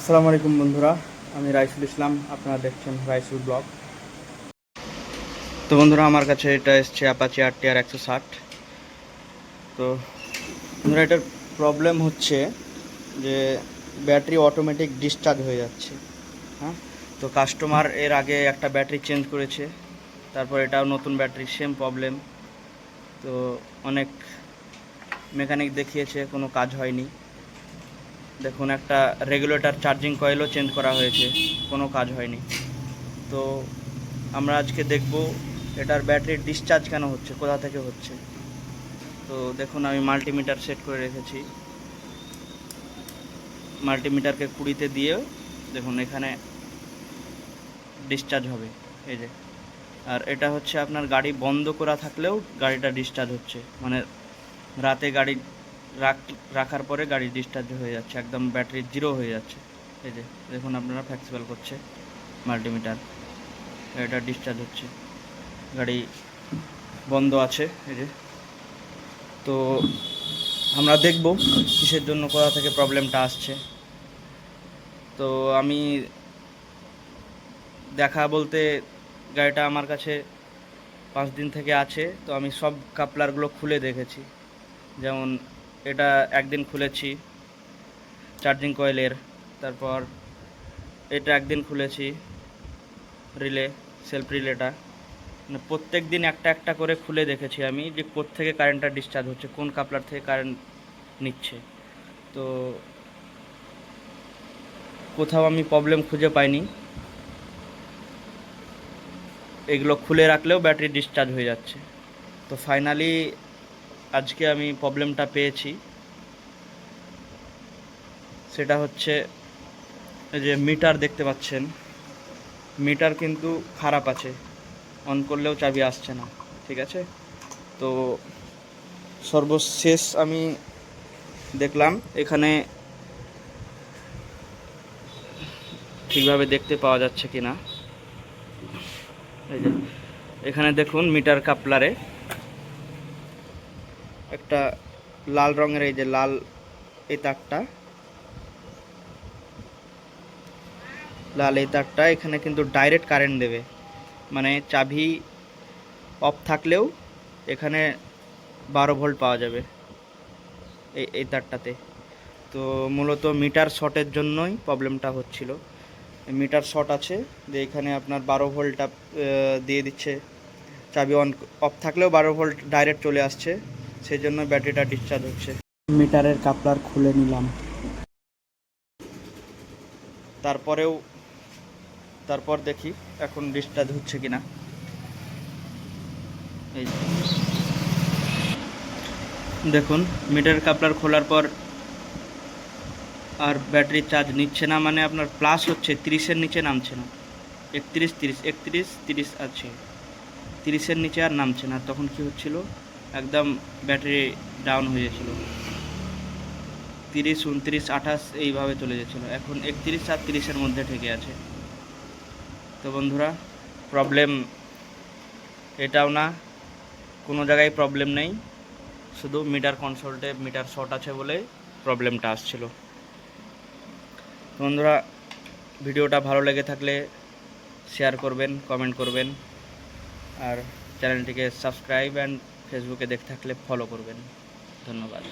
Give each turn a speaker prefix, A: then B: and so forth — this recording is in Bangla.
A: আসসালামু আলাইকুম বন্ধুরা, আমি রাইসুল ইসলাম। আপনারা দেখছেন রাইসুল ব্লগ। তো বন্ধুরা, আমার কাছে এটা এসছে অ্যাপাচি RTR 160। তো বন্ধুরা, এটার প্রবলেম হচ্ছে যে ব্যাটারি অটোমেটিক ডিসচার্জ হয়ে যাচ্ছে। হ্যাঁ, তো কাস্টমার এর আগে একটা ব্যাটারি চেঞ্জ করেছে, তারপর এটাও নতুন ব্যাটারি, সেম প্রবলেম। তো অনেক মেকানিক দেখিয়েছে, কোনো কাজ হয়নি। দেখুন, একটা রেগুলেটর চার্জিং কয়েলও চেঞ্জ করা হয়েছে, কোনো কাজ হয়নি। তো আমরা আজকে দেখব এটার ব্যাটারির ডিসচার্জ কেন হচ্ছে, কোথা থেকে হচ্ছে। তো দেখুন, আমি মাল্টিমিটার সেট করে রেখেছি। মাল্টিমিটারকে 20-তে দিয়ে দেখুন এখানে ডিসচার্জ হবে, এই যে। আর এটা হচ্ছে আপনার গাড়ি বন্ধ করা থাকলেও গাড়িটা ডিসচার্জ হচ্ছে, মানে রাতে গাড়ি রাখার পরে গাড়ি ডিসচার্জ হয়ে যাচ্ছে, একদম ব্যাটারি জিরো হয়ে যাচ্ছে। এই যে দেখুন, আপনারা ফ্লেক্সিবল করছে মাল্টিমিটার, এটা ডিসচার্জ হচ্ছে, গাড়ি বন্ধ আছে, এই যে। তো আমরা দেখব কিসের জন্য, কোথা থেকে প্রবলেমটা আসছে। তো আমি দেখা বলতে, গাড়িটা আমার কাছে 5 দিন থেকে আছে, তো আমি সব কাপলারগুলো খুলে দেখেছি। যেমন এটা একদিন খুলেছি চার্জিং কয়েলের, তারপর এটা একদিন খুলেছি রিলে, সেলফ রিলেটা। মানে প্রত্যেক দিন একটা একটা করে খুলে দেখেছি আমি, যে কোত্থেকে কারেন্টটা ডিসচার্জ হচ্ছে, কোন কাপলার থেকে কারেন্ট নিচ্ছে। তো কোথাও আমি প্রবলেম খুঁজে পাইনি। এগুলো খুলে রাখলেও ব্যাটারি ডিসচার্জ হয়ে যাচ্ছে। তো ফাইনালি আজকে আমি প্রবলেমটা পেয়েছি। সেটা হচ্ছে, এই যে মিটার দেখতে পাচ্ছেন, মিটার কিন্তু খারাপ আছে, অন করলেও চাবি আসছে না, ঠিক আছে। তো সর্বশেষ আমি দেখলাম, এখানে ঠিকভাবে দেখতে পাওয়া যাচ্ছে কি না, এই যে এখানে দেখুন মিটার কাপলারে একটা লাল রঙের, এই যে লাল এই তারটা, এখানে কিন্তু ডাইরেক্ট কারেন্ট দেবে, মানে চাবি অফ থাকলেও এখানে 12 ভোল্ট পাওয়া যাবে এই তারটাতে। তো মূলত মিটার শর্টের জন্যই প্রবলেমটা হচ্ছিল। মিটার শর্ট আছে, যে এখানে আপনার 12 ভোল্টটা দিয়ে দিচ্ছে, চাবি অফ থাকলেও 12 ভোল্ট ডাইরেক্ট চলে আসছে, সেই জন্য ব্যাটারিটা ডিসচার্জ হচ্ছে। মিটারের কাপলার খুলে নিলাম, তারপরেও তারপর দেখি এখন ডিসচার্জ হচ্ছে কিনা। এই দেখুন, মিটারের কাপলার খোলার পর আর ব্যাটারি চার্জ নিচ্ছে না, মানে আপনার প্লাস হচ্ছে 30-এর নিচে নামছে না। 31, 30, 31, 30 আছে, 30-এর নিচে আর নামছে না। তখন কি হচ্ছিল, একদম ব্যাটারি ডাউন হয়ে যাচ্ছিল, 30, 29, 28 এইভাবে চলে যাচ্ছিলো। এখন 31 আর 30-এর মধ্যে ঠেকে আছে। তো বন্ধুরা, প্রবলেম এটাও না, কোনো জায়গায় প্রবলেম নেই, শুধু মিটার কনসোল্টে মিটার শর্ট আছে বলে প্রবলেমটা আসছিল। বন্ধুরা, ভিডিওটা ভালো লেগে থাকলে শেয়ার করবেন, কমেন্ট করবেন, আর চ্যানেলটিকে সাবস্ক্রাইব অ্যান্ড ফেসবুকে দেখে থাকলে ফলো করবেন। ধন্যবাদ।